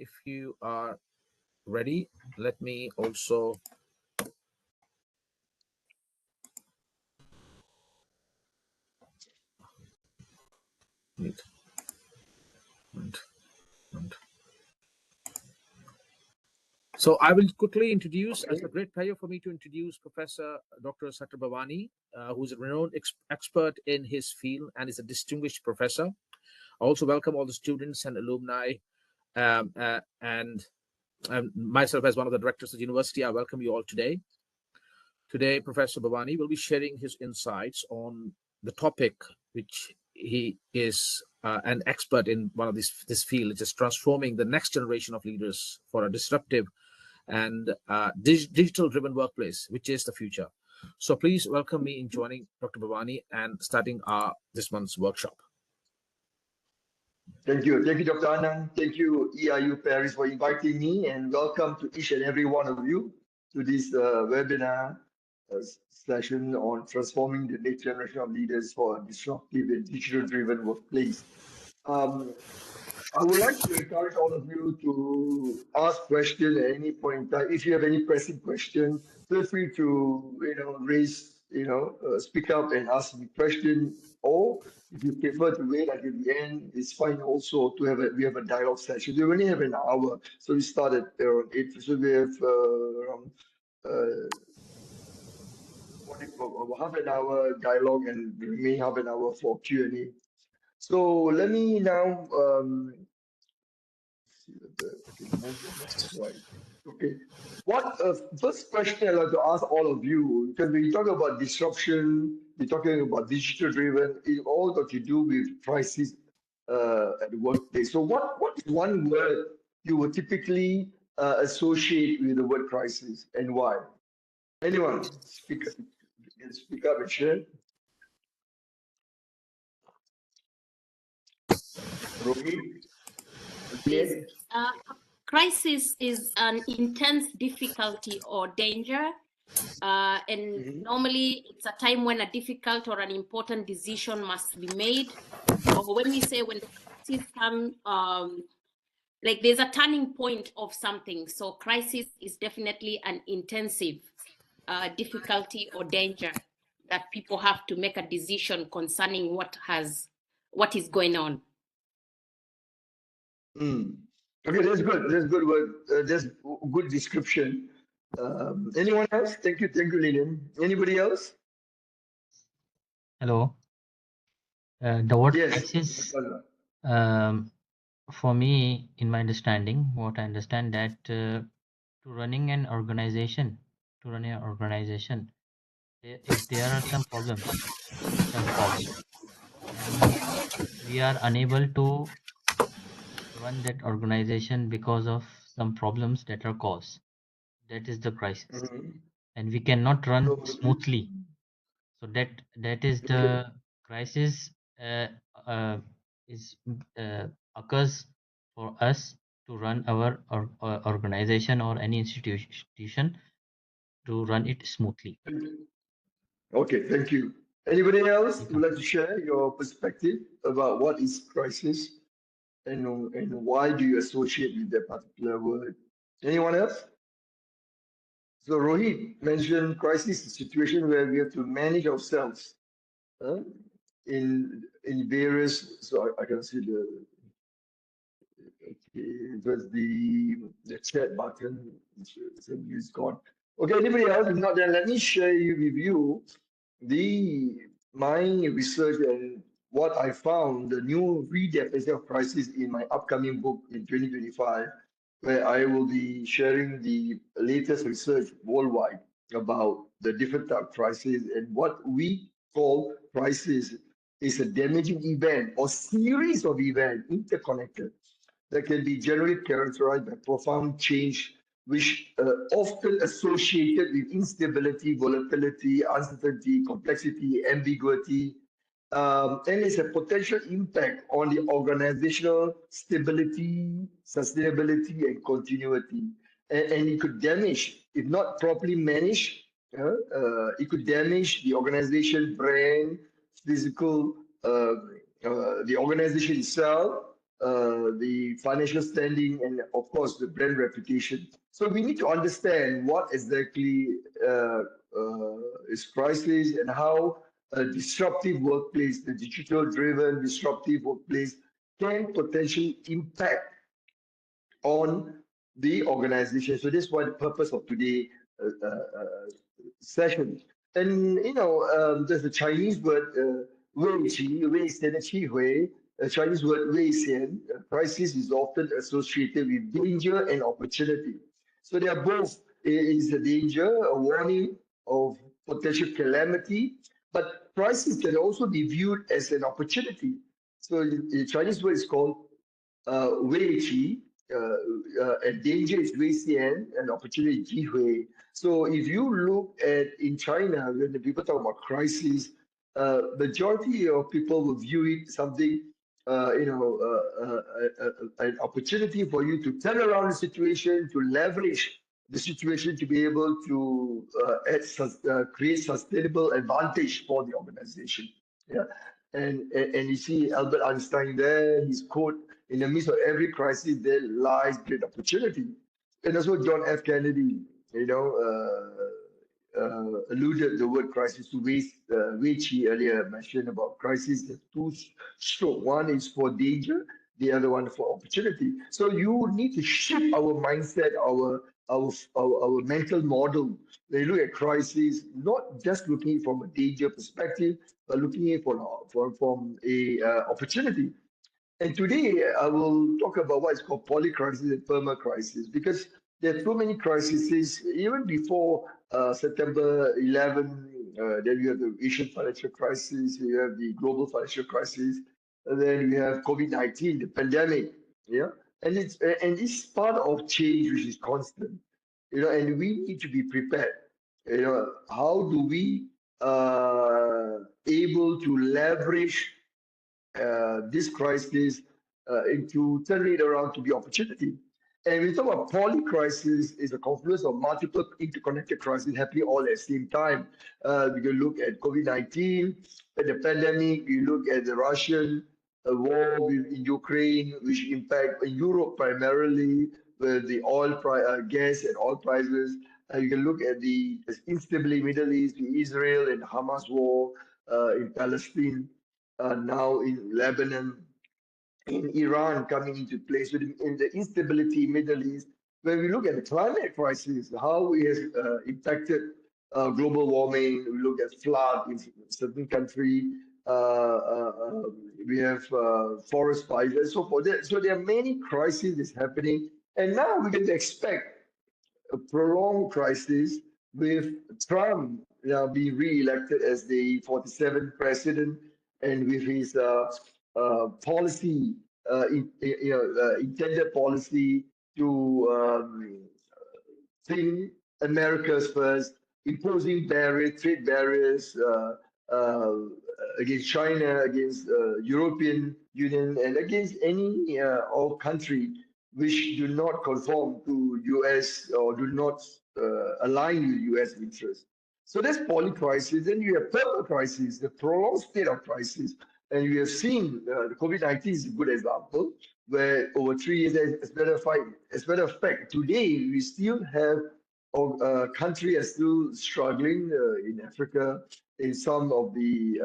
if you are ready, let me also So I will quickly introduce, as a great pleasure for me to introduce Professor Dr. Sattar Bawany, who's a renowned expert in his field and is a distinguished professor. I also welcome all the students and alumni, and myself as one of the directors of the university. I welcome you all today. Today, Professor Bawany will be sharing his insights on the topic, which he is an expert in one of this field, which is transforming the next generation of leaders for a disruptive and digital-driven workplace, which is the future. So please welcome me in joining Dr. Bawany and starting this month's workshop. Thank you, Dr. Anand. Thank you, EIU-Paris, for inviting me, and welcome to each and every one of you to this webinar session on transforming the next generation of leaders for a disruptive and digital-driven workplace. I would like to encourage all of you to ask questions at any point in time. If you have any pressing questions, feel free to raise, speak up and ask me question. Or if you prefer to wait until the end, it's fine also to have we have a dialogue session. We only have an hour, so we start at around 8. So we have around half an hour dialogue and the remaining half an hour for Q&A. So let me now okay. What first question I'd like to ask all of you, because when you talk about disruption, we're talking about digital driven, it all got to do with crisis at the workplace. So what is one word you would typically associate with the word crisis, and why? Anyone speak up and share? Rohit? Yes. Crisis is an intense difficulty or danger, and normally it's a time when a difficult or an important decision must be made. Or when we say when the crisis comes, like there's a turning point of something. So crisis is definitely an intensive difficulty or danger that people have to make a decision concerning what is going on. Okay, that's good. That's good word. That's good description. Anyone else? Thank you, Lillian. Anybody else? Hello. The word yes. crisis, for me, in my understanding, what I understand that to run an organization, if there are some problems, some costs, and we are unable to run that organization because of some problems that are caused, that is the crisis. And we cannot run smoothly, so that is the crisis occurs for us to run our organization or any institution to run it smoothly. Okay, thank you. Anybody else would like to share your perspective about what is crisis and why do you associate with that particular word? Anyone else? So Rohit mentioned crisis, a situation where we have to manage ourselves in various. So I can see it was the chat button is gone. Okay, anybody else? If not, then let me share with you my research and what I found, the new redefinition of crisis in my upcoming book in 2025, where I will be sharing the latest research worldwide about the different type of crisis, and what we call crisis is a damaging event or series of events interconnected that can be generally characterized by profound change, which often associated with instability, volatility, uncertainty, complexity, ambiguity, and it's a potential impact on the organizational stability, sustainability, and continuity. And it could damage, if not properly managed, it could damage the organization brand, physical, the organization itself, the financial standing, and of course the brand reputation. So we need to understand what exactly is crisis and how a disruptive workplace, the digital-driven disruptive workplace, can potentially impact on the organization. So this is why the purpose of today's session. And there's a Chinese word 危机，危险的机会. A Chinese word 危险. Crisis is often associated with danger and opportunity. So they are both. It is a danger, a warning of potential calamity, but crisis can also be viewed as an opportunity. So the Chinese word is called 危机. And danger is 危险, and opportunity 机会. So if you look at in China, when the people talk about crisis, majority of people will view it something, an opportunity for you to turn around the situation, to leverage the situation to be able to create sustainable advantage for the organization. Yeah, and you see Albert Einstein there, his quote, "In the midst of every crisis, there lies great opportunity." And also John F. Kennedy, alluded the word crisis to Weiqi earlier mentioned about crisis. There's two strokes. One is for danger, the other one for opportunity. So you need to shift our mindset, our mental model. They look at crisis, not just looking from a danger perspective, but looking at from a opportunity. And today I will talk about what is called polycrisis and permacrisis, because there are too many crises. Even before September 11, then you have the Asian financial crisis, you have the global financial crisis, and then you have COVID-19, the pandemic. Yeah, and it's part of change, which is constant. And we need to be prepared. How do we able to leverage this crisis into turning it around to be opportunity? And we talk about polycrisis is a confluence of multiple interconnected crises happening all at the same time. We can look at COVID-19, at the pandemic. You look at the Russian war in Ukraine, which impact Europe primarily with the gas and oil prices. You can look at the instability in the Middle East, the Israel and Hamas war in Palestine, now in Lebanon, in Iran coming into place, in the instability in Middle East. When we look at the climate crisis, how it has impacted global warming, we look at flood in certain country, we have forest fires, so forth. So there are many crises that's happening, and now we can expect a prolonged crisis with Trump now being re-elected as the 47th president, and with his policy, intended policy to think America's first, imposing trade barriers against China, against European Union, and against any all country which do not conform to US or do not align with US interests. So that's polycrisis. Then you have permacrisis, the prolonged state of crisis. And we have seen the COVID-19 is a good example, where over 3 years, as a matter of fact, today we still have countries are still struggling in Africa, in some of the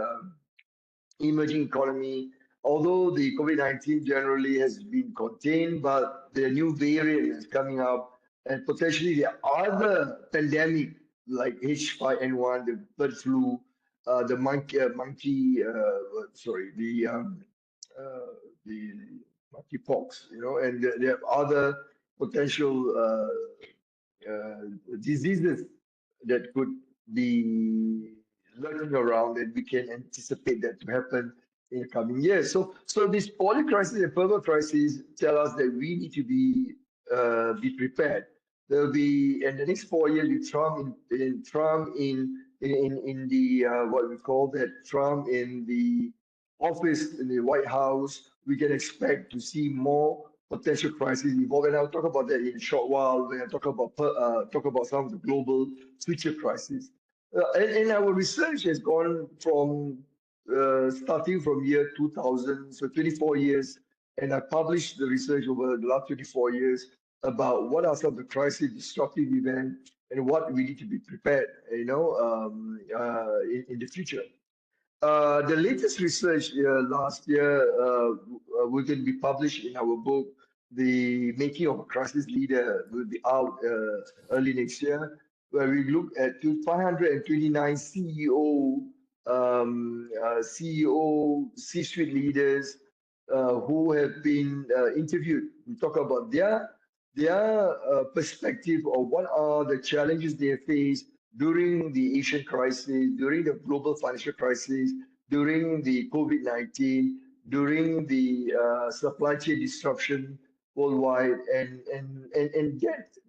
emerging economy. Although the COVID-19 generally has been contained, but the new variant is coming up, and potentially the other pandemic like H5N1, the bird flu, the monkeypox, and there are other potential diseases that could be lurking around, and we can anticipate that to happen in the coming years. So this polycrisis and permacrisis tell us that we need to be prepared. There will be in the next 4 years with Trump in the what we call that Trump in the office in the White House. We can expect to see more potential crises involved, and I'll talk about that in a short while when I talk about some of the global future crises. And our research has gone from starting from year 2000, so 24 years and I published the research over the last 24 years about what are some of the crisis disruptive events and what we need to be prepared, in the future. The latest research last year will going to be published in our book, The Making of a Crisis Leader, will be out early next year, where we look at 529 CEO, C-suite leaders who have been interviewed. We talk about their perspective of what are the challenges they face during the Asian crisis, during the global financial crisis, during the COVID-19, during the supply chain disruption worldwide, and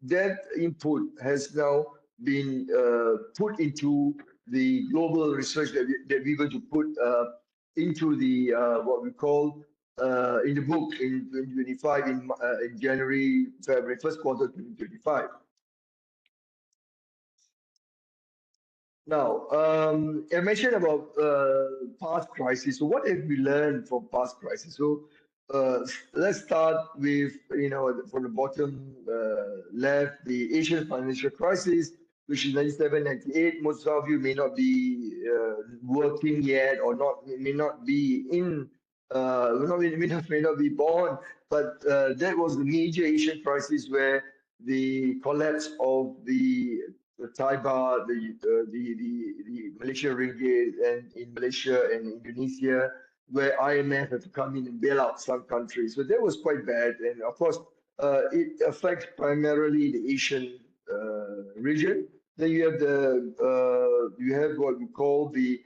that input has now been put into the global research that we're going to put into the what we call in the book in 2025 in January, February, first quarter 2025. Now, I mentioned about past crises. So what have we learned from past crises? So let's start with, from the bottom left, the Asian financial crisis, which is 97, 98. Most of you may not be working yet, or may not be in, may not be born, but that was the major Asian crisis where the collapse of the Thai baht, the Malaysian ringgit, and in Malaysia and Indonesia, where IMF had to come in and bail out some countries. So that was quite bad, and of course, it affects primarily the Asian region. Then you have what we call the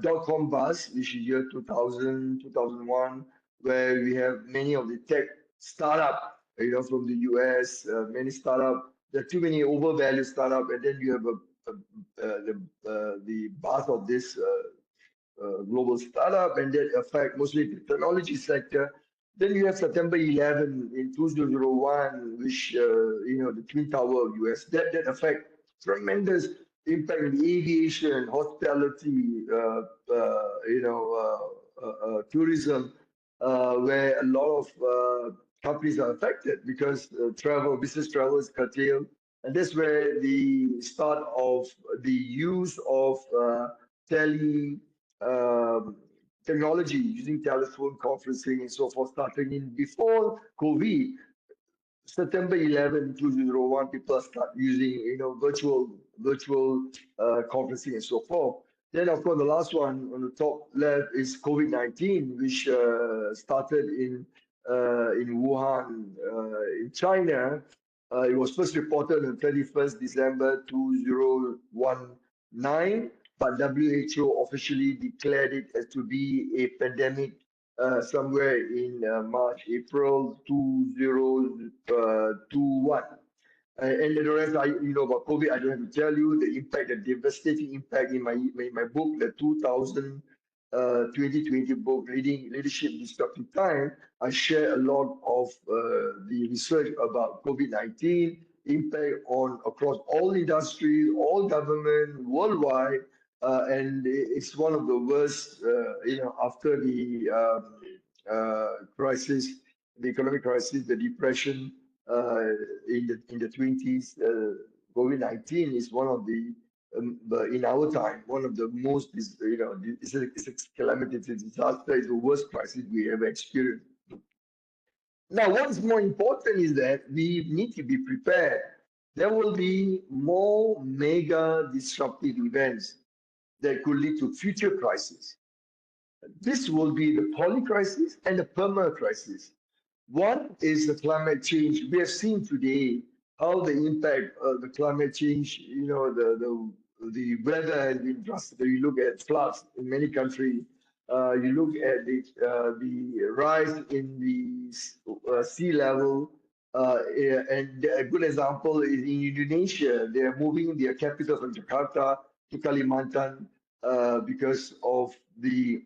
dot-com bust, which is year 2000, 2001, where we have many of the tech startup, from the US, many startup. There are too many overvalued startup, and then you have the bust of this global startup, and that affect mostly the technology sector. Then you have September 11 in 2001, which the Twin Tower of US. That affect tremendous impact in the aviation, hospitality, tourism, where a lot of companies are affected because business travel is curtailed. And that's where the start of the use of technology, using telephone conferencing and so forth, starting in before COVID. September 11, 2001, people start using virtual conferencing and so forth. Then, of course, the last one on the top left is COVID-19, which started in Wuhan, in China. It was first reported on 31st December 2019, but WHO officially declared it as to be a pandemic somewhere in March, April 2021. And the rest, about COVID, I don't have to tell you the impact, the devastating impact in my book, the 2020 book, Leadership Disruptive Time. I share a lot of the research about COVID-19 impact across all industries, all government, worldwide, and it's one of the worst, after the crisis, the economic crisis, the depression in the 20s. COVID-19 is one of the in our time, one of the most, it's a calamity, it's a disaster, it's the worst crisis we ever experienced. Now, what's more important is that we need to be prepared. There will be more mega disruptive events that could lead to future crises. This will be the poly crisis and the perma crisis. One is the climate change. We have seen today how the impact of the climate change, the weather has been drastic. You look at floods in many countries. You look at the rise in the sea level. And a good example is in Indonesia. They are moving their capital from Jakarta to Kalimantan because of the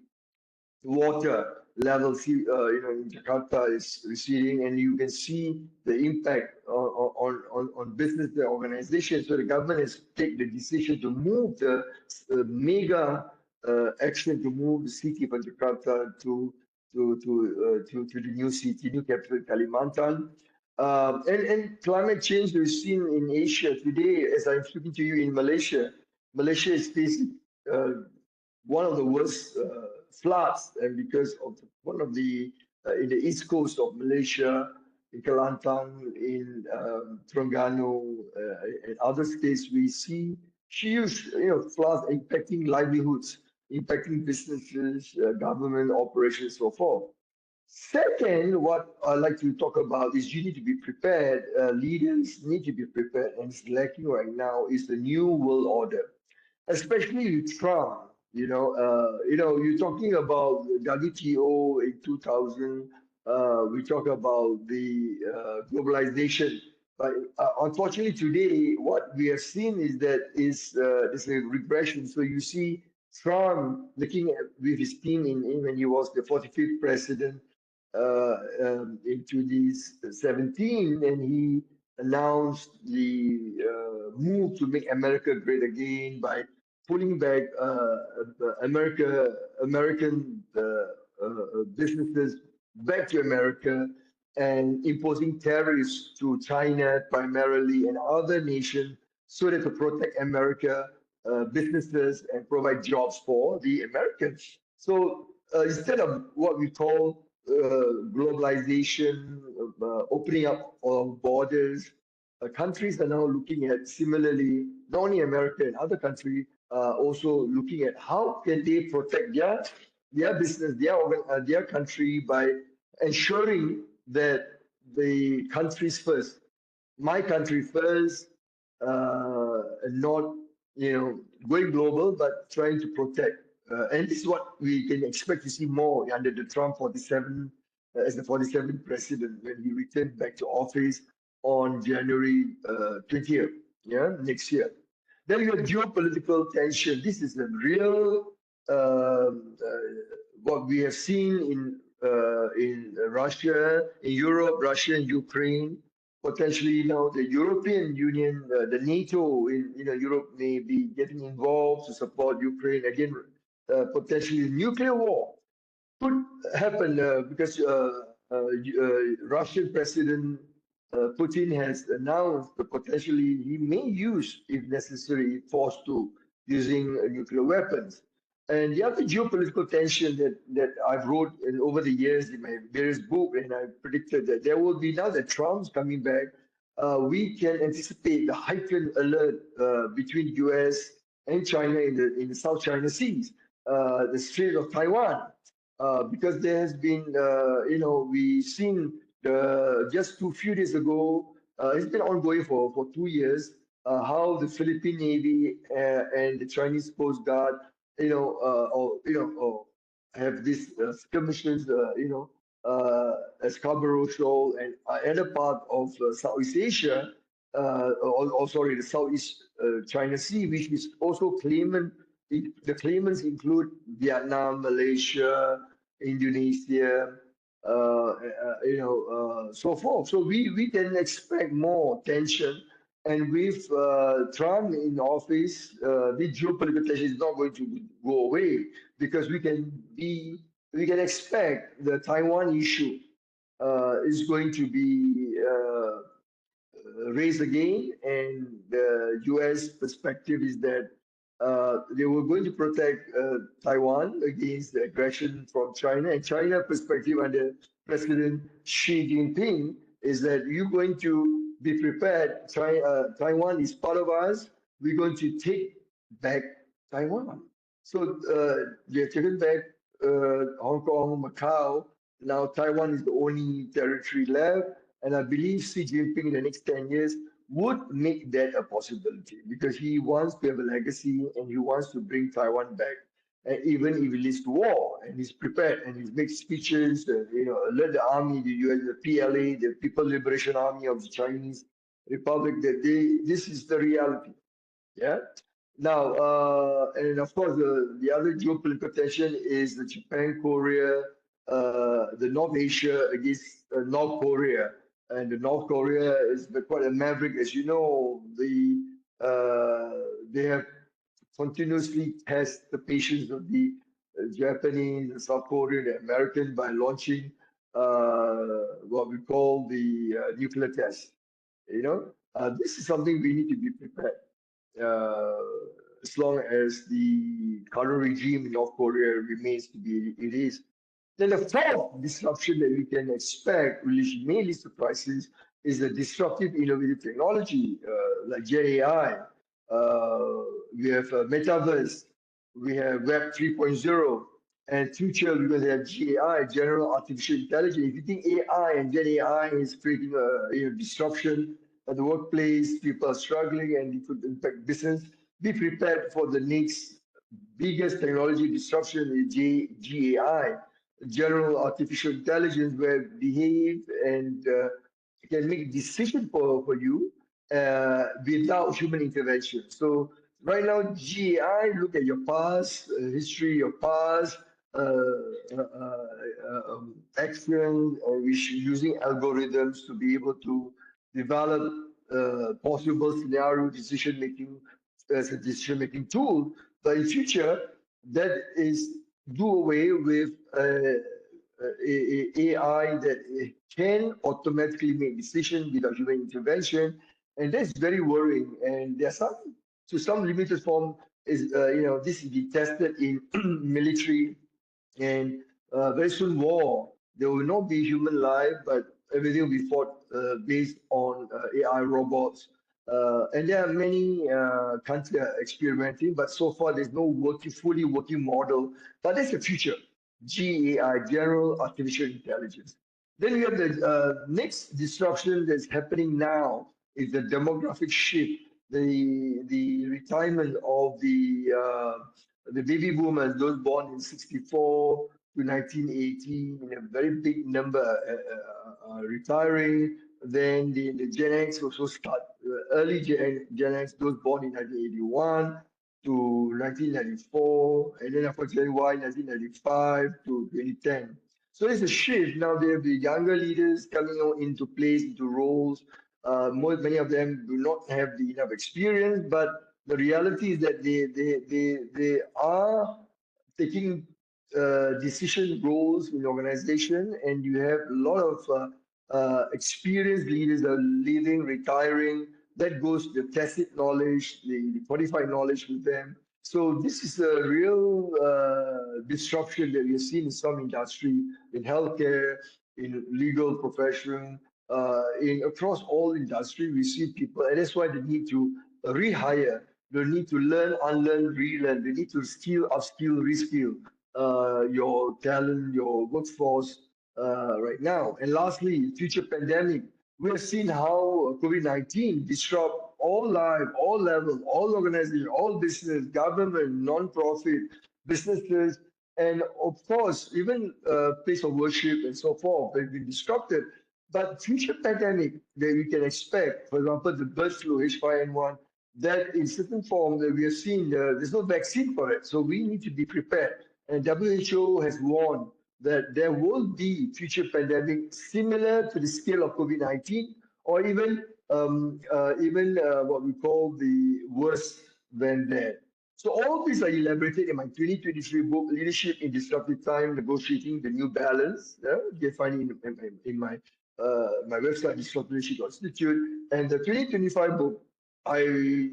water level in Jakarta is receding, and you can see the impact on business, the organization. So the government has taken the decision to move the mega action to move the city from Jakarta to the new city, new capital, Kalimantan. And climate change we've seen in Asia today, as I'm speaking to you in Malaysia. Malaysia is facing one of the worst floods, and because of one of the in the east coast of Malaysia, in Kelantan, in Terengganu, and other states, we see huge, floods impacting livelihoods, impacting businesses, government operations, so forth. Second, what I like to talk about is you need to be prepared. Leaders need to be prepared, and it's lacking right now is the new world order, especially with Trump. You're talking about WTO in 2000. We talk about the globalization, but unfortunately today, what we have seen is that there's a regression. So you see Trump looking at with his team when he was the 45th president in 2017, and he announced the move to make America great again by pulling back American businesses back to America and imposing tariffs to China primarily and other nations so that to protect America businesses and provide jobs for the Americans. So instead of what we call globalization, opening up our borders, countries are now looking at similarly, not only America and other countries, also looking at how can they protect their business, their country by ensuring that the countries first, my country first, not going global, but trying to protect. And this is what we can expect to see more under the Trump 47 as the 47th president when he returned back to office on January 20th, next year. Then you have geopolitical tension. This is a real what we have seen in Russia, in Europe, Russia and Ukraine. Potentially now the European Union, the NATO in Europe may be getting involved to support Ukraine again. Potentially nuclear war could happen because Russian President Putin has announced that potentially he may use, if necessary, if forced to, using nuclear weapons. And the other geopolitical tension that I've wrote over the years in my various books, and I predicted that there will be, now that Trump's coming back, we can anticipate the heightened alert between US and China in the South China Seas, the Strait of Taiwan, because there has been, we've seen just few days ago, it's been ongoing for 2 years, how the Philippine Navy and the Chinese Coast Guard have these skirmishes, Scarborough Shoal and other part of Southeast Asia, the Southeast China Sea, which is also claimant. The claimants include Vietnam, Malaysia, Indonesia, so forth. So we can expect more tension. And with Trump in office, the geopolitical tension is not going to go away, because we can expect the Taiwan issue is going to be raised again, and the U.S. perspective is that they were going to protect Taiwan against the aggression from China. And China perspective under President Xi Jinping is that you're going to be prepared. Taiwan is part of us. We're going to take back Taiwan. So they're taking back Hong Kong, Macau. Now Taiwan is the only territory left. And I believe Xi Jinping in the next 10 years would make that a possibility, because he wants to have a legacy and he wants to bring Taiwan back. And even if it leads to war, and he's prepared and he's made speeches, alert the army, the US, the PLA, the People Liberation Army of the Chinese Republic, that this is the reality. Yeah. Now, and of course, the other geopolitical tension is the Japan, Korea, the North Asia against North Korea. And the North Korea is quite a maverick, as you know. They have continuously tested the patience of the Japanese, South Korean, and American by launching what we call the nuclear test. This is something we need to be prepared. As long as the current regime in North Korea remains to be it is. Then the fourth disruption that we can expect, which may lead to crisis, is the disruptive innovative technology like Gen AI. We have metaverse, we have Web 3.0, and future we're going to have GAI, General Artificial Intelligence. If you think AI and Gen AI is creating a disruption at the workplace, people are struggling and it could impact business, be prepared for the next biggest technology disruption is GAI, General Artificial Intelligence, where behave and can make decision for you without human intervention. So right now, GAI look at your past, history, your past, action, which using algorithms to be able to develop possible scenario decision making as a decision making tool. But in future, that is do away with AI that can automatically make decisions without human intervention, and that's very worrying. And there's some, to some limited form, is this will be tested in military, and very soon war. There will not be human life, but everything will be fought based on AI robots. And there are many countries are experimenting, but so far there's no fully working model. But that's the future. GAI, General Artificial Intelligence. Then we have the next disruption that's happening now is the demographic shift, the retirement of the baby boomers, those born in 64 to 1980, a very big number retiring. Then the Gen X also start, early Gen X, those born in 1981 to 1994, and then after Gen Y, 1995 to 2010. So there's a shift. Now there will be younger leaders coming into place, into roles. Many of them do not have the enough experience, but the reality is that they are taking decision roles in the organization, and you have a lot of experienced leaders that are leaving, retiring. That goes to the tacit knowledge, the qualified knowledge with them. So this is a real disruption that we have seen in some industry, in healthcare, in legal profession, in across all industry. We see people, and that's why they need to rehire. They need to learn, unlearn, relearn. They need to upskill, reskill your talent, your workforce right now. And lastly, future pandemic. We have seen how COVID-19 disrupt all life, all levels, all organizations, all business, government, non-profit, businesses, and of course, even place of worship and so forth have been disrupted. But future pandemic that we can expect, for example, the bird flu H5N1, that in certain form that we have seen, there's no vaccine for it. So we need to be prepared. And WHO has warned that there will be future pandemic similar to the scale of COVID-19, or even what we call the worse than that. So all these are elaborated in my 2023 book, Leadership in Disruptive Time, Negotiating the New Balance. You can find it in my website, DisruptiveLeadership.Institute. And the 2025 book, I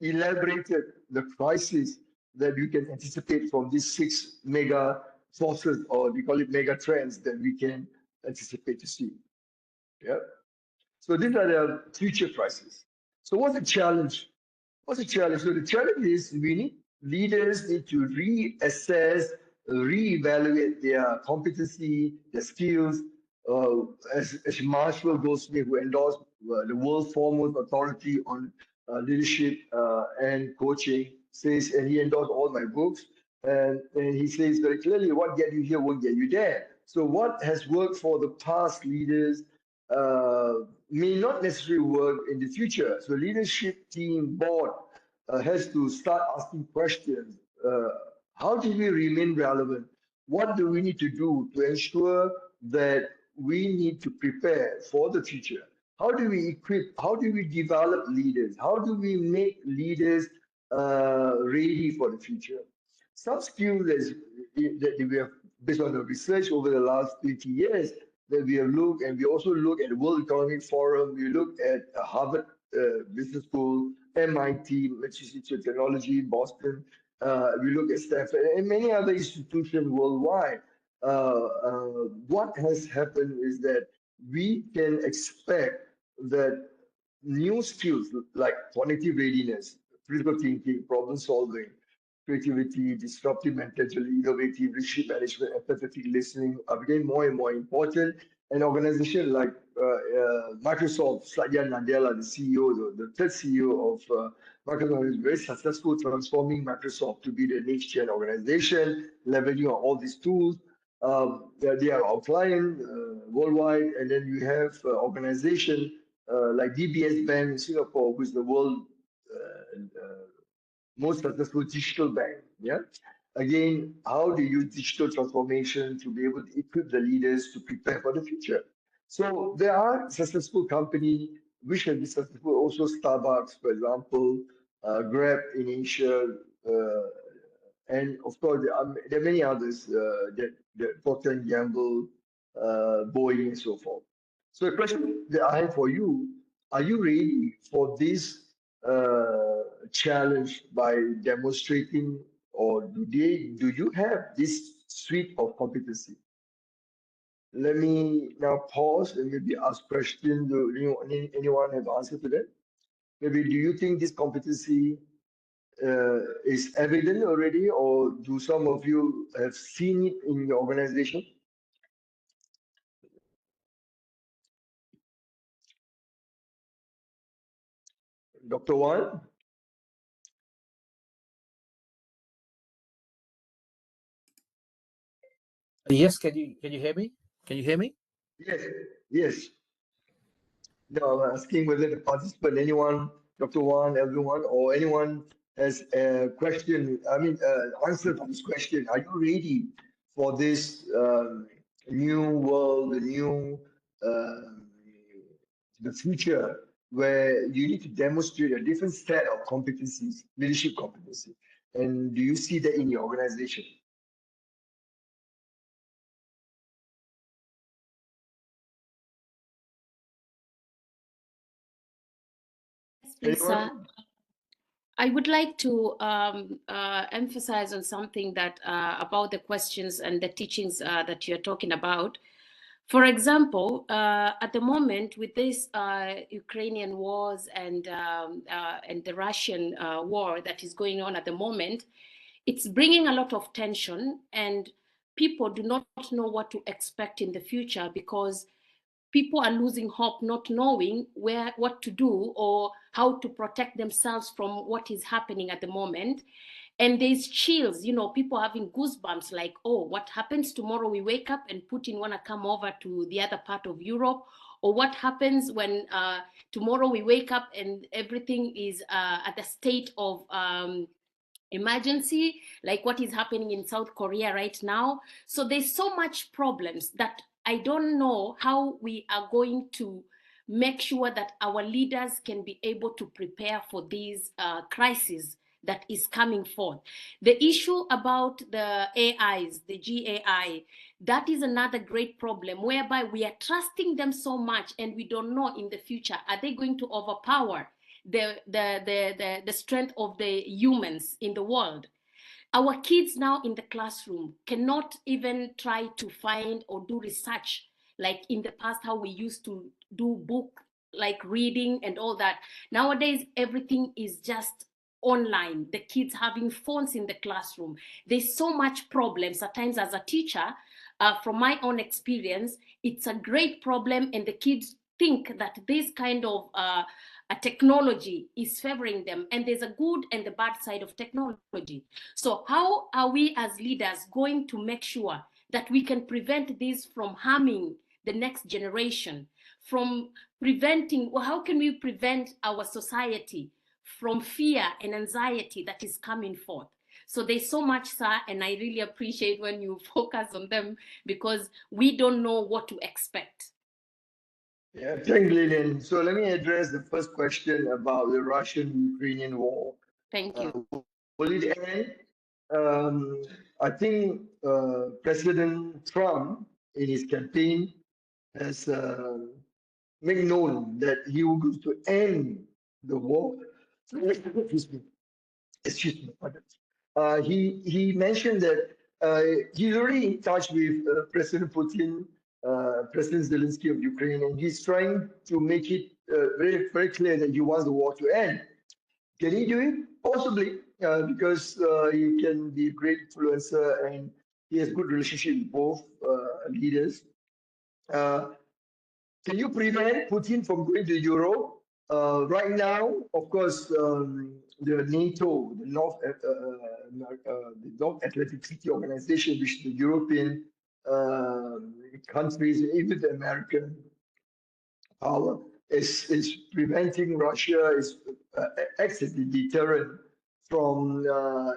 elaborated the crisis that you can anticipate from these 6 mega forces, or we call it mega trends, that we can anticipate to see. Yeah. So these are the future crises. So what's the challenge? What's the challenge? So the challenge is leaders need to reassess, reevaluate their competency, their skills. As Marshall Goldsmith, who endorsed the world's foremost authority on leadership and coaching, says, and he endorsed all my books, and he says very clearly, what get you here won't get you there. So what has worked for the past leaders may not necessarily work in the future. So leadership team board has to start asking questions. How do we remain relevant? What do we need to do to ensure that we need to prepare for the future? How do we equip? How do we develop leaders? How do we make leaders ready for the future? Some skills that that we have, based on the research over the last 20 years, that we have looked, and we also look at the World Economic Forum, we look at Harvard Business School, MIT, Massachusetts Technology, Boston, we look at Stanford, and many other institutions worldwide. What has happened is that we can expect that new skills like cognitive readiness, critical thinking, problem solving, creativity, disruptive mentality, innovative leadership management, empathetic listening are becoming more and more important. An organization like Microsoft, Satya Nadella, the CEO, the third CEO of Microsoft, is very successful transforming Microsoft to be the next gen organization, leveraging on all these tools. They are our client worldwide, and then you have organization like DBS Bank in Singapore, who is the world most successful digital bank. Yeah. Again, how do you use digital transformation to be able to equip the leaders to prepare for the future? So there are successful companies which have been successful. Also, Starbucks, for example, Grab in Asia, and of course there are many others that Procter & Gamble, Boeing, and so forth. So the question that I have for you: are you ready for this challenge by demonstrating, or do you have this suite of competency? Let me now pause and maybe ask questions. Do anyone have answer to that? Maybe do you think this competency is evident already, or do some of you have seen it in your organization? Dr. Wan? Yes, can you hear me? Can you hear me? Yes, yes. No, I'm asking whether the participant, anyone, Dr. Wan, everyone, or anyone has a question, answer to this question. Are you ready for this new world, the future, where you need to demonstrate a different set of competencies, leadership competency? And do you see that in your organization? Yes, please, I would like to emphasize on something that about the questions and the teachings that you're talking about. For example, at the moment with this Ukrainian wars and the Russian war that is going on at the moment, it's bringing a lot of tension, and people do not know what to expect in the future because people are losing hope, not knowing what to do or how to protect themselves from what is happening at the moment. And there's chills, people having goosebumps, like, oh, what happens tomorrow we wake up and Putin want to come over to the other part of Europe? Or what happens when tomorrow we wake up and everything is at a state of emergency, like what is happening in South Korea right now? So there's so much problems that I don't know how we are going to make sure that our leaders can be able to prepare for these crises that is coming forth. The issue about the AIs, the GAI, that is another great problem whereby we are trusting them so much and we don't know in the future, are they going to overpower the strength of the humans in the world? Our kids now in the classroom cannot even try to find or do research like in the past, how we used to do book like reading and all that. Nowadays, everything is just online. The kids having phones in the classroom. There's so much problems at times as a teacher. From my own experience, it's a great problem, and the kids think that this kind of a technology is favoring them, and there's a good and the bad side of technology. So how are we as leaders going to make sure that we can prevent this from harming the next generation, from preventing, well, how can we prevent our society from fear and anxiety that is coming forth? So there's so much, sir, and I really appreciate when you focus on them, because we don't know what to expect. Yeah, thanks, Lillian. So let me address the first question about the Russian-Ukrainian war. Thank you. Will it end? I think President Trump in his campaign has made known that he was going to end the war. Excuse me. Pardon. He mentioned that he's already in touch with President Putin, President Zelensky of Ukraine, and he's trying to make it very clear that he wants the war to end. Can he do it? Possibly, because he can be a great influencer and he has good relationship with both leaders. Can you prevent Putin from going to Europe? Right now, of course, the NATO, the North Atlantic Treaty Organization, which the European countries, even the American power, is preventing Russia, acts as a deterrent from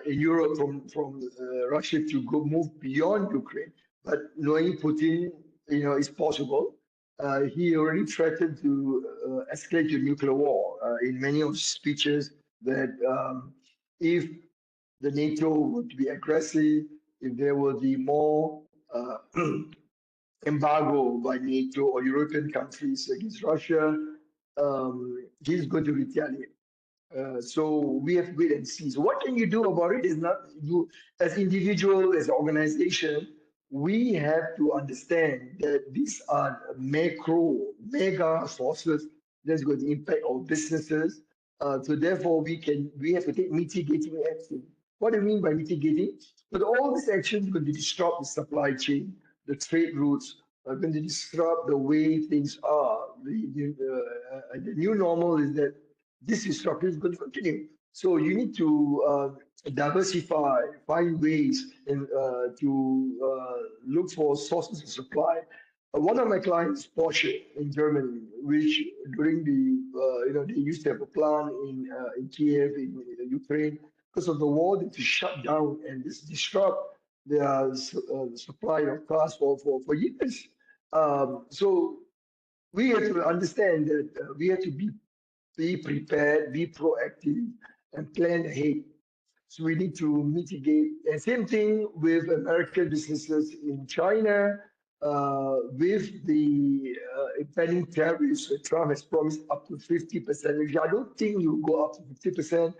in Europe from Russia to move beyond Ukraine. But knowing Putin, it's possible. He already threatened to escalate to nuclear war in many of his speeches. That if the NATO would be aggressive, if there will be more embargo by NATO or European countries against Russia, he's going to retaliate. So we have to wait and see. So what can you do about it? Is not you as individual, as an organization. We have to understand that these are mega sources that's going to impact our businesses. So therefore, we have to take mitigating action. What do you mean by mitigating? But all these actions are going to disrupt the supply chain, the trade routes, are going to disrupt the way things are. The new normal is that this disruption is going to continue. So you need to diversify, find ways to look for sources of supply. One of my clients, Porsche in Germany, which during the they used to have a plant in Kiev in Ukraine. Because of the war, they shut down and this disrupt their supply of cars for years. So we have to understand that we have to be prepared, be proactive, and plan ahead. So we need to mitigate. And same thing with American businesses in China, with the impending tariffs. Trump has promised up to 50%, which I don't think you go up to 50%,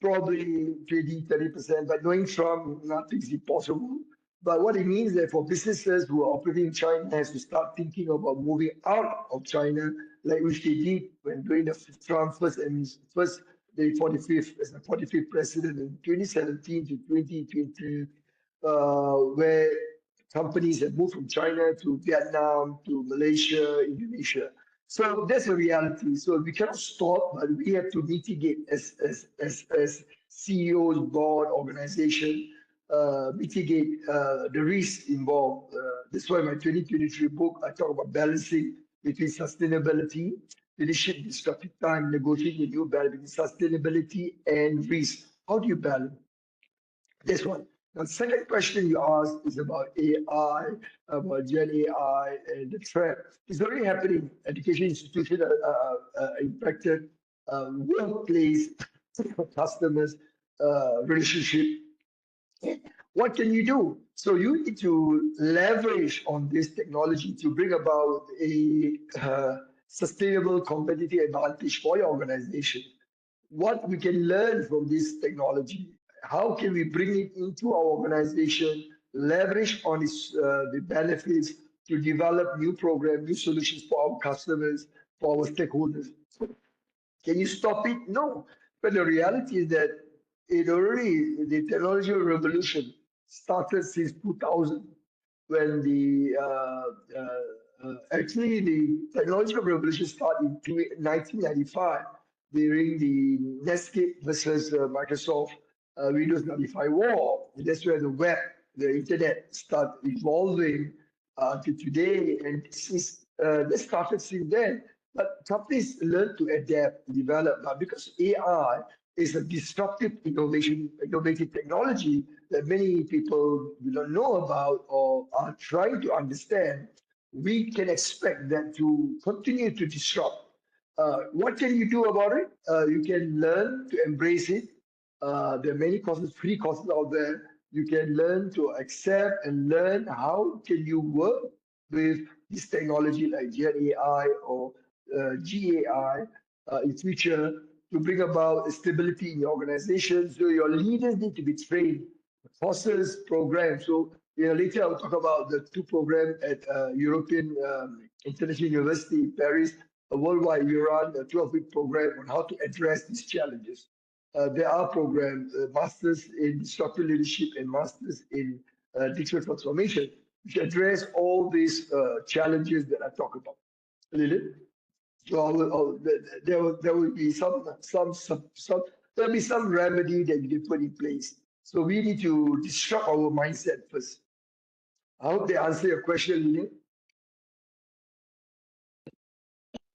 probably 20, 30%. But knowing Trump, nothing's impossible. But what it means that for businesses who are operating in China has to start thinking about moving out of China, like which they did when during the Trump the 45th as the 45th president in 2017 to 2020, where companies have moved from China to Vietnam to Malaysia, Indonesia. So that's a reality. So we cannot stop, but we have to mitigate as CEOs, board, organization, mitigate the risks involved. That's why my 2023 book, I talk about balancing between sustainability, leadership, disruptive time, negotiating a new balance between sustainability and risk. How do you balance? This one. Now, the second question you asked is about AI, about Gen AI and the threat. It's already happening. Education institutions are impacted. Workplace, customers, relationship. What can you do? So you need to leverage on this technology to bring about a sustainable competitive advantage for your organization. What we can learn from this technology, how can we bring it into our organization, leverage on its the benefits to develop new programs, new solutions for our customers, for our stakeholders. Can you stop it? No. But the reality is that the technological revolution started since 2000, when actually the technological revolution started in 1995 during the Netscape versus Microsoft Windows 95 war. That's where the web, the internet started evolving to today, and this started since then. But companies learn to adapt, develop. But because AI is a disruptive innovative technology that many people do not know about or are trying to understand, we can expect that to continue to disrupt. What can you do about it? You can learn to embrace it. There are many courses, free courses out there. You can learn to accept and learn how can you work with this technology like Gen AI or GAI in future to bring about stability in your organization. So your leaders need to be trained, courses, programs. So later I'll talk about the two programs at European International University in Paris, a worldwide. We run a 12-week program on how to address these challenges. There are programs, masters in disruptive leadership and masters in digital transformation, which address all these challenges that I talk about. Lilith? So there will be there'll be some remedy that you can put in place. So we need to disrupt our mindset first. I hope they answer your question, Lilith.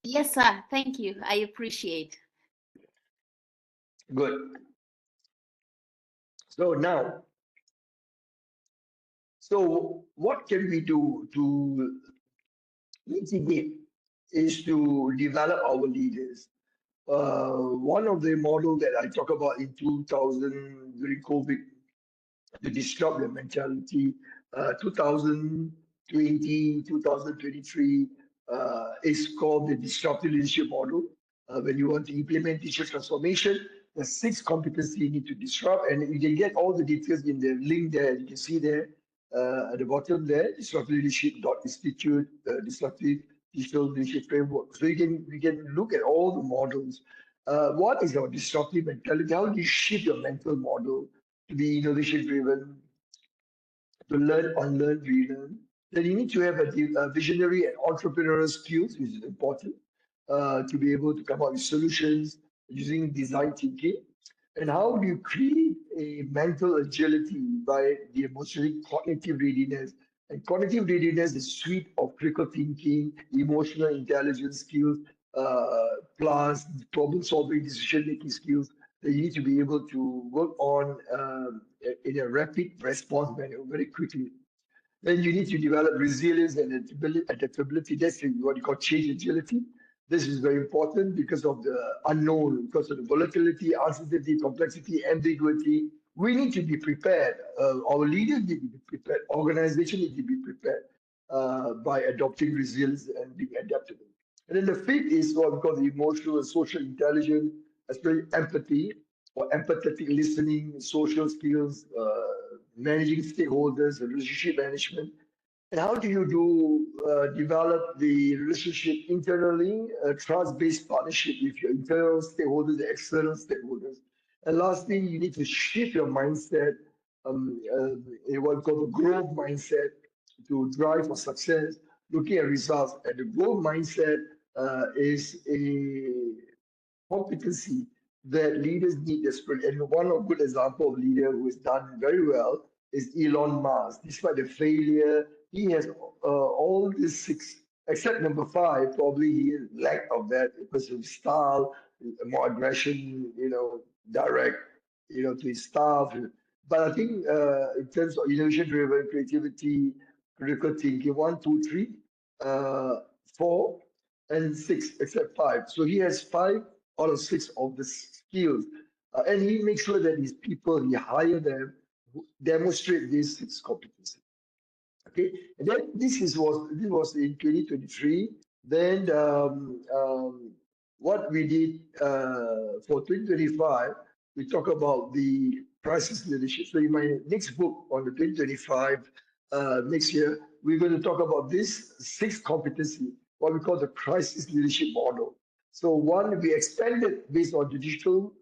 Yes, sir. Thank you. I appreciate. Good. So now, so what can we do to mitigate is to develop our leaders. One of the model that I talk about in 2000 during COVID to disrupt their mentality, 2020, 2023 is called the disruptive leadership model. When you want to implement digital transformation, the 6 competencies you need to disrupt, and you can get all the details in the link there. You can see there at the bottom there, disruptiveleadership.institute, disruptive digital leadership framework. So you can look at all the models. What is your disruptive mentality? How do you shift your mental model to be innovation driven, to learn, unlearn, relearn? Then you need to have a visionary and entrepreneurial skills, which is important, to be able to come up with solutions using design thinking. And how do you create a mental agility by demonstrating cognitive readiness? And cognitive readiness is a suite of critical thinking, emotional intelligence skills, plus problem-solving, decision-making skills that you need to be able to work on in a rapid response manner very quickly. Then you need to develop resilience and adaptability. That's what you call change agility. This is very important because of the unknown, because of the volatility, uncertainty, complexity, ambiguity. We need to be prepared. Our leaders need to be prepared. Organizations need to be prepared by adopting resilience and being adaptable. And then the 5th is what we call the emotional and social intelligence, especially empathy or empathetic listening, social skills, managing stakeholders, relationship management. And how do you develop the relationship internally, a trust-based partnership with your internal stakeholders and external stakeholders? And lastly, you need to shift your mindset, in what we call the growth mindset, to drive for success, looking at results. And the growth mindset is a competency that leaders need desperately. And one good example of leader who has done very well is Elon Musk. Despite the failure, he has all these 6, except number 5, probably he lack of that because of style, more aggression, direct, to his staff. But I think in terms of innovation-driven creativity, critical thinking, 1, 2, 3, 4, and 6, except 5. So he has 5 out of 6 of the skills. And he makes sure that his people, he hire them, demonstrate these 6 competencies. Okay, and then this was in 2023. Then what we did for 2025, we talk about the crisis leadership. So in my next book on the 2025 next year, we're going to talk about this 6 competency, what we call the crisis leadership model. So one, we expanded based on the digital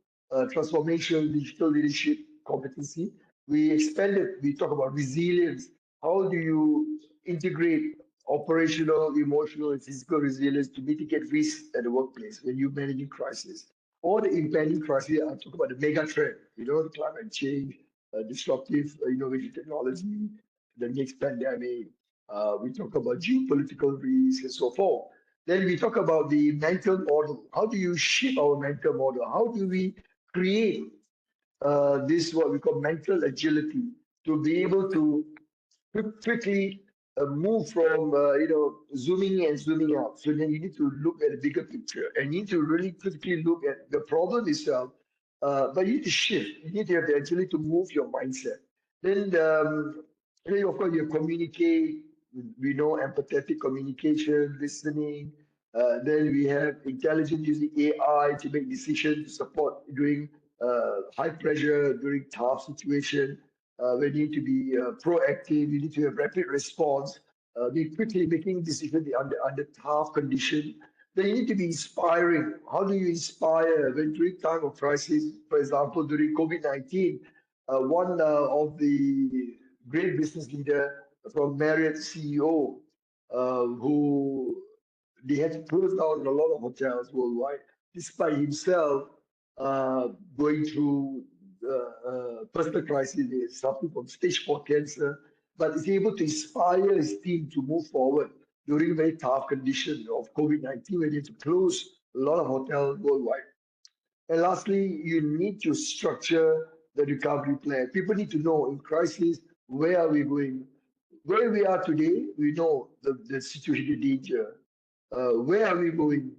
transformation, digital leadership competency. We expanded, we talk about resilience. How do you integrate operational, emotional, and physical resilience to mitigate risks at the workplace when you're managing crisis? Or the impending crisis, I talk about the mega trend, the climate change, disruptive innovation technology, the next pandemic. We talk about geopolitical risks and so forth. Then we talk about the mental model. How do you shape our mental model? How do we create this, what we call mental agility, to be able to quickly move from zooming in and zooming out. So then you need to look at the bigger picture and you need to really quickly look at the problem itself. But you need to shift. You need to have the agility to move your mindset. Then, of course, you communicate. We know empathetic communication, listening. Then we have intelligent using AI to make decisions to support during high pressure, during tough situation. We need to be proactive. You need to have rapid response. Be quickly making decisions under tough condition. Then you need to be inspiring. How do you inspire when during time of crisis? For example, during COVID-19, one of the great business leader from Marriott CEO, who they had to close down a lot of hotels worldwide, despite himself going through personal crisis, suffering from stage 4 cancer, but is able to inspire his team to move forward during very tough conditions of COVID-19, when they had to close a lot of hotels worldwide. And lastly, you need to structure the recovery plan. People need to know in crisis, where are we going? Where we are today, we know the situation, the danger. Where are we going?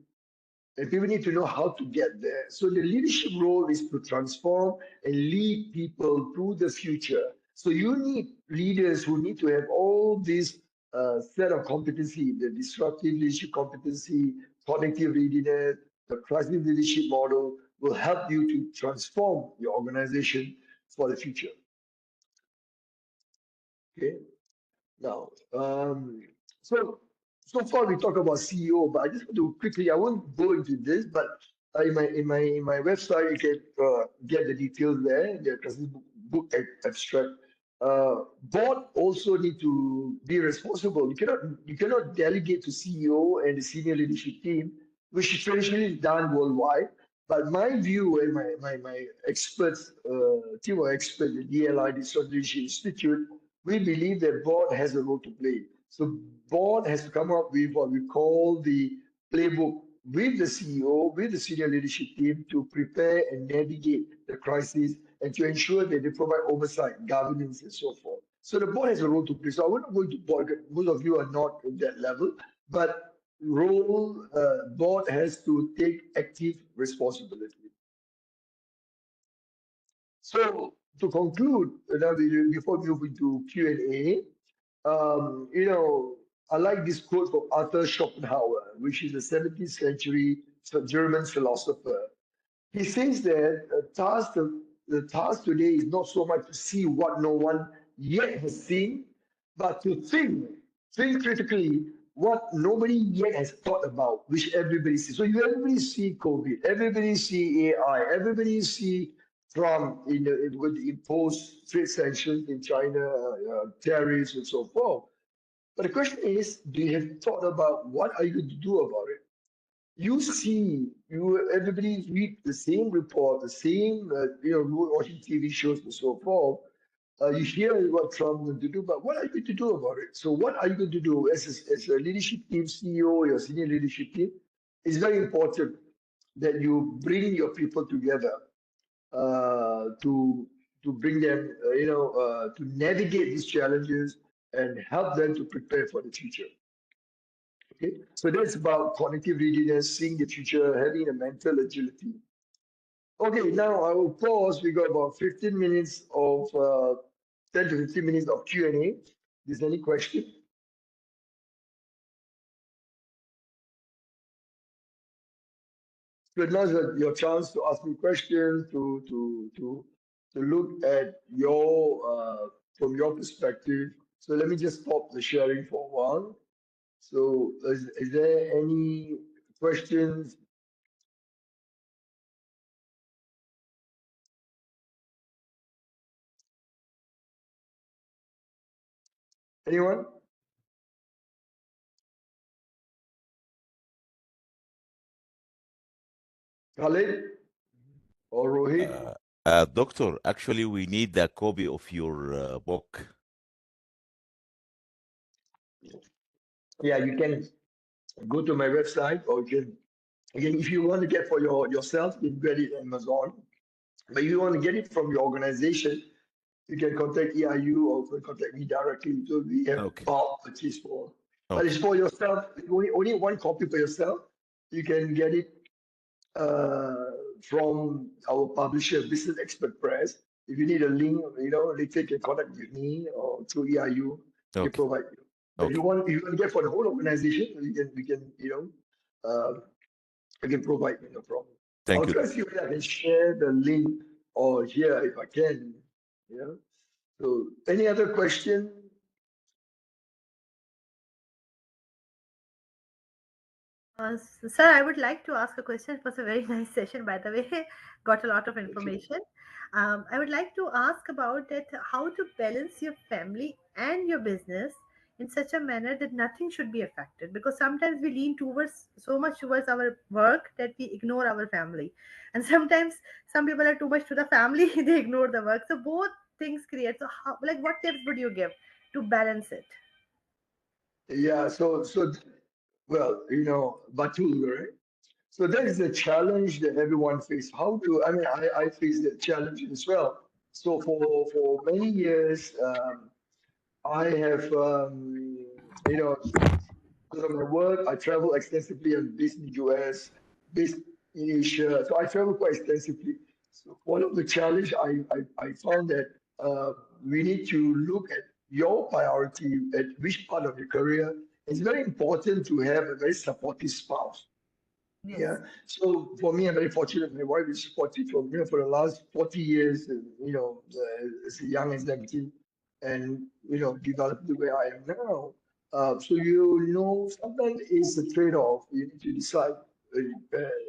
And people need to know how to get there. So the leadership role is to transform and lead people to the future. So you need leaders who need to have all these set of competency, the disruptive leadership competency, cognitive readiness, the crisis leadership model will help you to transform your organization for the future. Okay. Now, so far we talk about CEO, but I just want to quickly, I won't go into this, but in my website you can get the details there. There's this book abstract. Board also need to be responsible. You cannot delegate to CEO and the senior leadership team, which is traditionally done worldwide. But my view and my experts, team of experts, the DLI, Disruptive Leadership Institute, we believe that board has a role to play. So board has to come up with what we call the playbook with the CEO, with the senior leadership team to prepare and navigate the crisis and to ensure that they provide oversight, governance, and so forth. So the board has a role to play. So I wouldn't go to board. Most of you are not at that level, but board has to take active responsibility. So to conclude, before we move into Q&A, I like this quote from Arthur Schopenhauer, which is a 17th century German philosopher. He says that the task today is not so much to see what no one yet has seen, but to think critically what nobody yet has thought about, which everybody sees. So everybody see COVID, everybody see AI, everybody see Trump with the imposed trade sanctions in China, tariffs and so forth. But the question is, do you have thought about what are you going to do about it? You see, everybody read the same report, the same, watching TV shows and so forth. You hear what Trump is going to do, but what are you going to do about it? So what are you going to do as a leadership team, CEO, your senior leadership team? It's very important that you bring your people together to bring them, to navigate these challenges and help them to prepare for the future. Okay, so that's about cognitive readiness, seeing the future, having a mental agility. Okay, now I will pause. We got about 15 minutes of 10 to 15 minutes of Q&A. Is there any question? So now's your chance to ask me questions, to look at your from your perspective. So let me just stop the sharing for a while. So is there any questions? Anyone? Khalid or Rohit? Doctor, actually, we need a copy of your book. Yeah, you can go to my website, or you can, again, if you want to get for yourself, you can get it on Amazon. But if you want to get it from your organization, you can contact EIU or contact me directly. So we have bulk purchase for. But it's for yourself. Only one copy for yourself. You can get it from our publisher, Business Expert Press. If you need a link, later you can contact with me or through EIU. We Okay. provide you. But if you want to get for the whole organization, we can I can provide you, no problem. Thank I'll you. try to see whether I can share the link or here if I can. Yeah. So any other question? Sir, I would like to ask a question. It was a very nice session, by the way. Got a lot of information. I would like to ask about that how to balance your family and your business in such a manner that nothing should be affected. Because sometimes we lean so much towards our work that we ignore our family. And sometimes some people are too much to the family, they ignore the work. So both things create. So what tips would you give to balance it? Yeah, well, Batul, right? So that is the challenge that everyone faces. I face that challenge as well. So for many years, I have, because of my work, I travel extensively. I'm based in the US, based in Asia. So I travel quite extensively. So one of the challenge I found that we need to look at your priority at which part of your career. It's very important to have a very supportive spouse. Yes. Yeah. So for me, I'm very fortunate. My wife is supportive for the last 40 years, as young as 17, and developed the way I am now. So sometimes it's a trade-off. You need to decide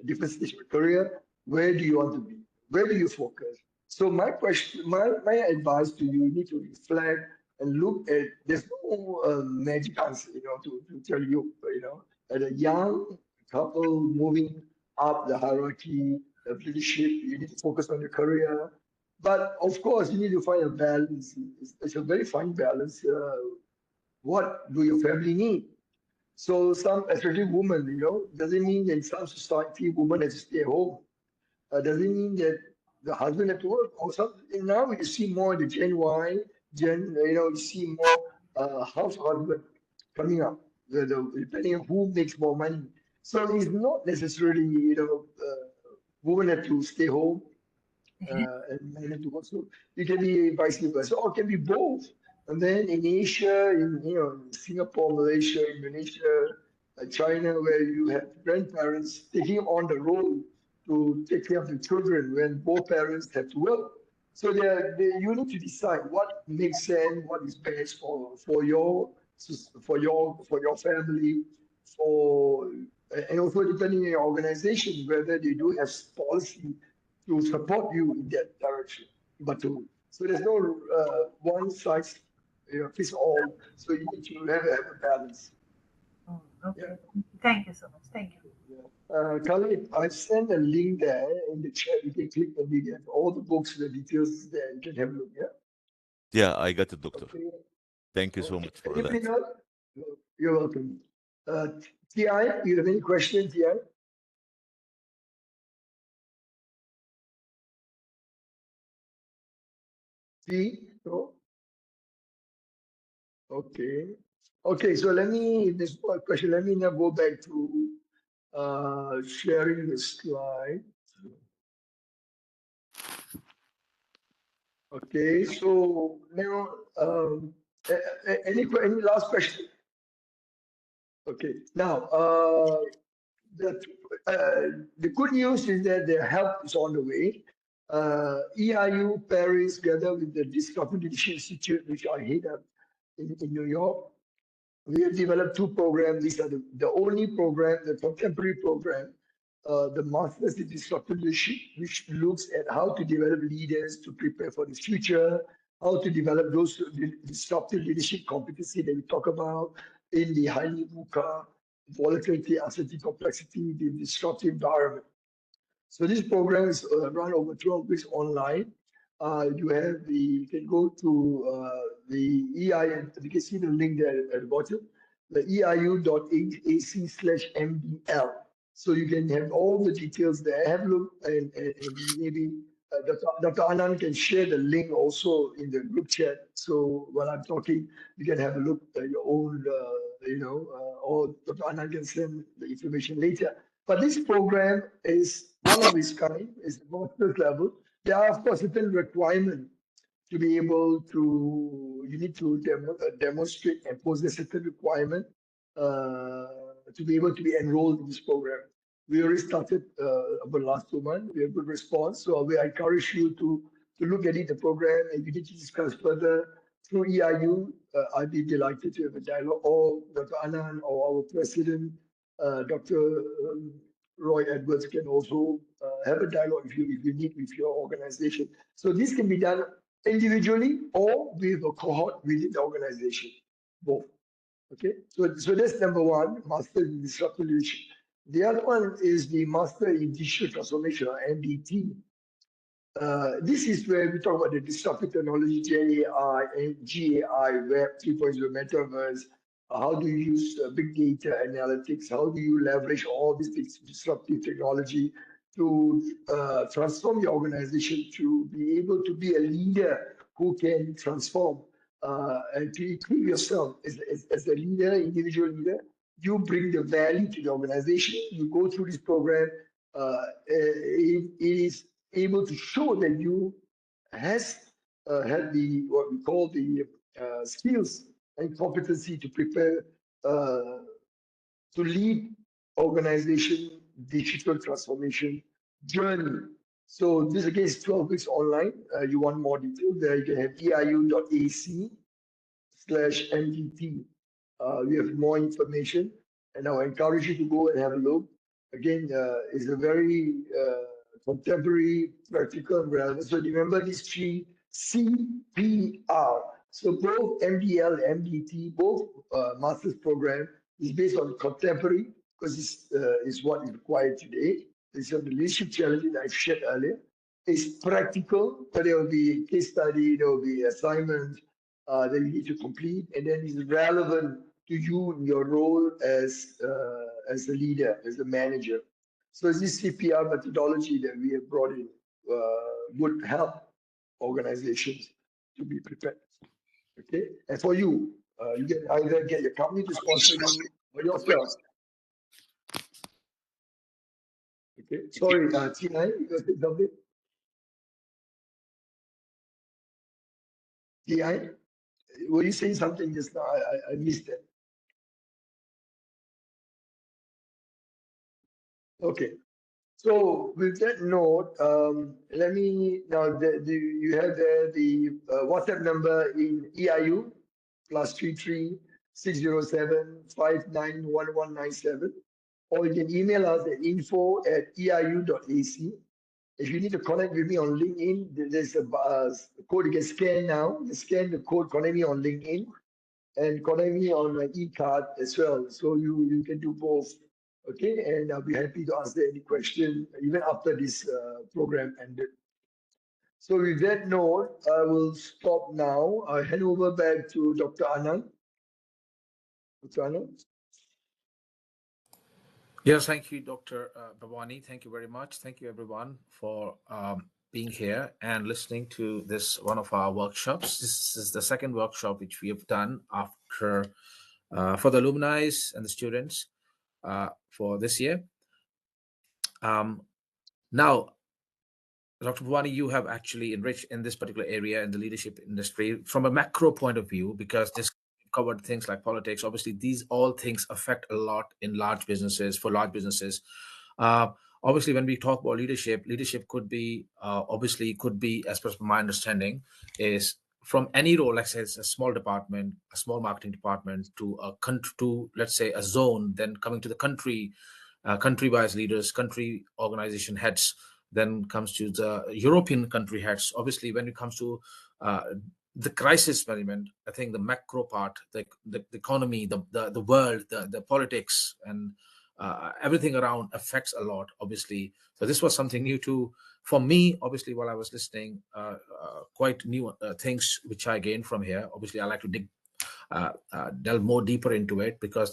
different stage of your career. Where do you want to be? Where do you focus? So my advice to you need to reflect and look at. There's no magic answer, to tell you, at a young couple moving up the hierarchy of leadership, you need to focus on your career. But of course, you need to find a balance. It's a very fine balance. What do your family need? So especially women, doesn't mean that in some society, women have to stay at home. Doesn't mean that the husband have to work. And now you see more the Gen Y, you see more house husband coming up, depending on who makes more money. So it's not necessarily, women have to stay home and men have to work. So it can be vice versa, or it can be both. And then in Asia, in Singapore, Malaysia, Indonesia, China, where you have grandparents taking on the role to take care of the children when both parents have to work. So you need to decide what makes sense, what is best for your family, and also depending on your organization, whether they do have policy to support you in that direction. So there's no one size fits all. So you need to have a balance. Okay. Yeah. Thank you so much. Thank you. Khalid, I've sent a link there in the chat. You can click the link and all the books, the details there. You can have a look. Yeah. Yeah, I got it, doctor. Okay. Thank you so much for Anybody that. else? You're welcome. TI, you have any questions, TI? No? Okay. Okay, so this one question, let me now go back to sharing the slide. Okay, so now, any last question? Okay, now, the good news is that the help is on the way. EIU-Paris, together with the Disruptive Leadership Institute, which I head up in New York, we have developed two programs. These are the only program, the contemporary program, the Masters in Disruptive Leadership, which looks at how to develop leaders to prepare for the future, how to develop those disruptive leadership competency that we talk about in the highly VUCA, volatility, uncertainty, complexity, the disruptive environment. So this program is run over 12 weeks online. You can go to the EIU, you can see the link there at the bottom, the EIU.AC/MDL. So you can have all the details there. Have a look, and maybe Dr. Anand can share the link also in the group chat. So while I'm talking, you can have a look at your own, or Dr. Anand can send the information later. But this program is one of its kind, it's master's level. There are, of course, certain requirements to be able to, you need to demonstrate and possess certain requirement to be able to be enrolled in this program. We already started over the last 2 months. We have good response. So I encourage you to look at it, the program, and you need to discuss further through EIU. I'd be delighted to have a dialogue, or Dr. Anand or our president, Dr. Roy Edwards, can also have a dialogue if you need with your organization. So this can be done individually or with a cohort within the organization, both. Okay, so that's number one, Master in Disruptive Leadership. The other one is the Master in Digital Transformation, or MDT. This is where we talk about the disruptive technology, GenAI, and GAI, Web 3.0, Metaverse. How do you use big data analytics? How do you leverage all this disruptive technology to transform your organization to be able to be a leader who can transform and to equip yourself as a leader, individual leader? You bring the value to the organization. You go through this program. It is able to show that you has had the what we call the skills and competency to prepare to lead organization digital transformation journey. So this again is 12 weeks online. You want more detail there, you can have eiu.ac/MDT. We have more information, and I'll encourage you to go and have a look. Again, it's a very contemporary, practical, and relevant. So remember these 3 CPR. So both MDL and MDT, both master's program is based on contemporary, because it's what is required today. It's on the leadership challenge that I shared earlier. It's practical, but there will be case study, there will be assignments that you need to complete, and then it's relevant to you in your role as a leader, as a manager. So this CPR methodology that we have brought in would help organizations to be prepared. Okay, and for you, you can either get your company to sponsor you or yourself. Okay, sorry, Tina, you got to say something? Tina, were you saying something just now? I missed it. Okay. So with that note, let me now. You have there the WhatsApp number in EIU +33 607 591197, or you can email us at info@eiu.ac. If you need to connect with me on LinkedIn, there's a code you can scan now. You scan the code, connect me on LinkedIn, and connect me on my e-card as well. So you can do both. Okay, and I'll be happy to answer any question even after this program ended. So with that note, I will stop now. I'll hand over back to Dr. Anand. Dr. Anand? Yes, thank you, Dr. Bawany. Thank you very much. Thank you, everyone, for being here and listening to this one of our workshops. This is the second workshop which we have done after for the alumni and the students for this year. Now, Dr. Bawany, you have actually enriched in this particular area in the leadership industry from a macro point of view, because this covered things like politics. Obviously, these all things affect a lot in large businesses, for large businesses. Obviously, when we talk about leadership could be, as per my understanding, is from any role, like say it's a small department, a small marketing department, to a country, to let's say a zone, then coming to the country, country-wise leaders, country organization heads, then comes to the European country heads. Obviously, when it comes to the crisis management, I think the macro part, the economy, the world, the politics, and everything around affects a lot, obviously. So this was something new for me, obviously, while I was listening, quite new things which I gained from here. Obviously, I like to delve more deeper into it, because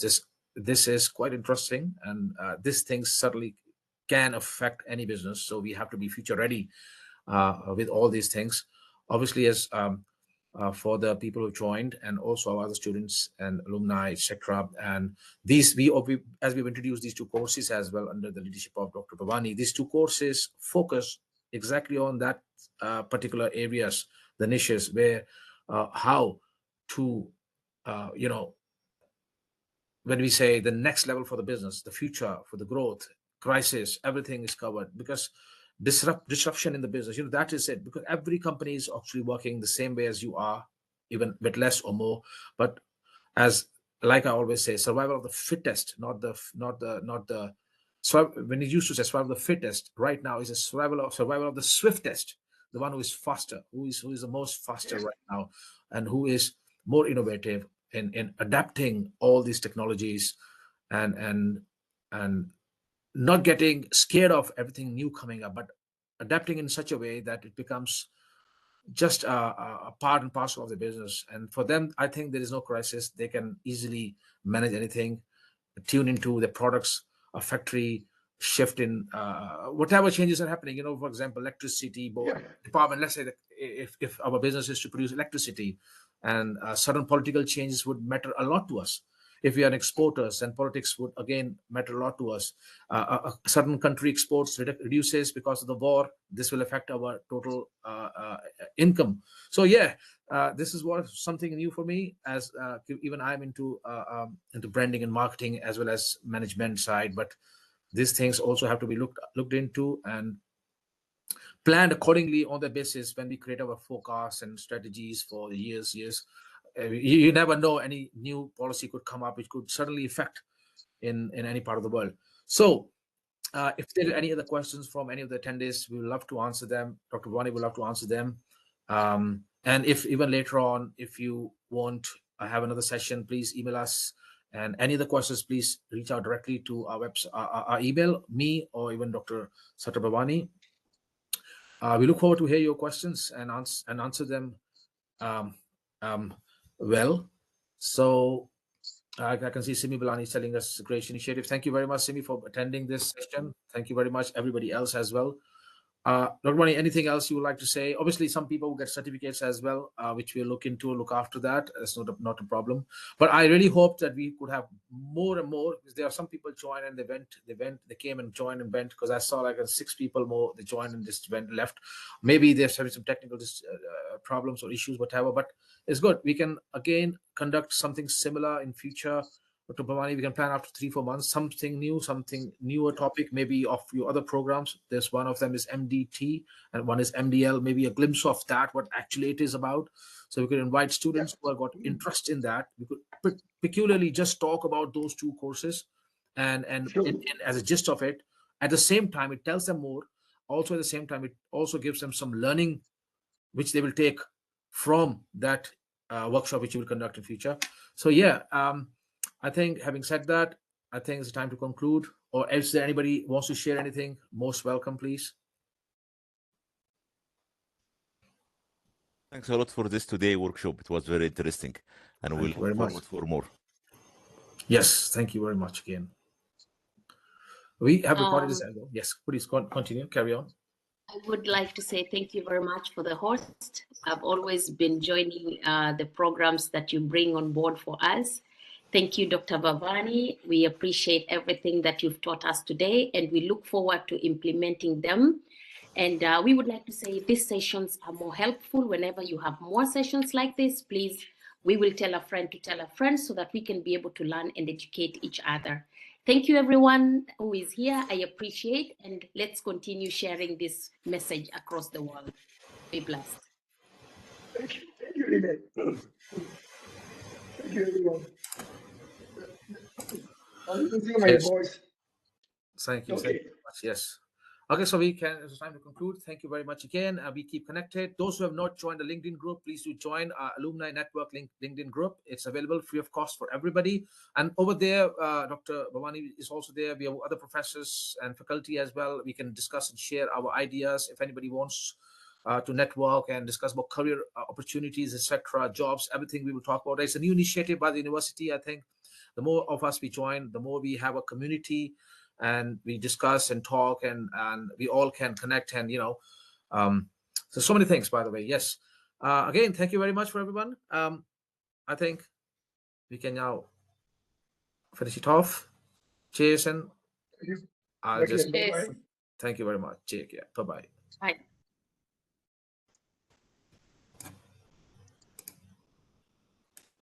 this is quite interesting, and these things certainly can affect any business. So we have to be future ready with all these things. Obviously, as for the people who joined, and also our other students and alumni, etc. And these, as we've introduced these 2 courses as well under the leadership of Dr. Bawany, these 2 courses focus exactly on that particular areas, the niches where how to, when we say the next level for the business, the future for the growth, crisis, everything is covered, because disruption in the business, that is it, because every company is actually working the same way as you are, even a bit less or more. But like I always say, survival of the fittest, not the when you used to say survival of the fittest, right now is a survival of the swiftest, the one who is faster, who is the most faster right now, and who is more innovative in adapting all these technologies, and not getting scared of everything new coming up, but adapting in such a way that it becomes just a part and parcel of the business. And for them, I think there is no crisis. They can easily manage anything, tune into the products, a factory, shift in whatever changes are happening. For example, electricity department, let's say that if our business is to produce electricity, and certain political changes would matter a lot to us. If we are exporters, then politics would again matter a lot to us. A certain country exports reduces because of the war. This will affect our total income. So yeah, this is something new for me, as even I'm into branding and marketing as well as management side. But these things also have to be looked into and planned accordingly on the basis when we create our forecasts and strategies for years. You never know, any new policy could come up which could suddenly affect in any part of the world. So if there are any other questions from any of the attendees, we would love to answer them. Dr. Bawany would love to answer them. And if even later on, if you want to have another session, please email us. And any other questions, please reach out directly to our website, our email, me, or even Dr. Sattar Bawany. We look forward to hear your questions and answer them well. So I can see Simi Bilani is telling us a great initiative. Thank you very much, Simi, for attending this session. Thank you very much, everybody else as well. Dr. Bawany, anything else you would like to say? Obviously, some people will get certificates as well, which we'll look after that. That's not a problem. But I really hope that we could have more and more, because there are some people joined and they came and joined and went, because I saw like 6 people more, they joined and just went left. Maybe they're having some technical problems or issues, whatever, but it's good. We can again conduct something similar in future. Dr. Bawany, we can plan after 3-4 months, something newer topic, maybe of your other programs. There's one of them is MDT and one is MDL, maybe a glimpse of that, what actually it is about. So we could invite students who have got interest in that. We could peculiarly just talk about those 2 courses and as a gist of it. At the same time, it tells them more. Also, at the same time, it also gives them some learning, which they will take from that workshop, which you will conduct in future. So yeah, I think having said that, I think it's time to conclude. Or if there anybody wants to share anything, most welcome, please. Thanks a lot for this today workshop. It was very interesting, and we'll look forward for more. Yes, thank you very much again. We have recorded this. Yes, please continue, carry on. I would like to say thank you very much for the host. I've always been joining the programs that you bring on board for us. Thank you, Dr. Bawany. We appreciate everything that you've taught us today, and we look forward to implementing them. And we would like to say these sessions are more helpful. Whenever you have more sessions like this, please, we will tell a friend to tell a friend so that we can be able to learn and educate each other. Thank you, everyone who is here. I appreciate, and let's continue sharing this message across the world. Be blessed. Thank you, Lynette. Thank you, everyone. I'm losing my voice. Thank you. Thank you very much. Yes. Okay, so it's time to conclude. Thank you very much again. We keep connected. Those who have not joined the LinkedIn group, please do join our Alumni Network LinkedIn group. It's available free of cost for everybody. And over there, Dr. Bawany is also there. We have other professors and faculty as well. We can discuss and share our ideas. If anybody wants to network and discuss about career opportunities, etc., jobs, everything we will talk about. It's a new initiative by the university. I think the more of us we join, the more we have a community, and we discuss and talk, and we all can connect, and so many things, by the way. Yes, again, thank you very much for everyone. I think we can now finish it off. Cheers, and I'll just thank you very much. Take care. Bye-bye. Bye.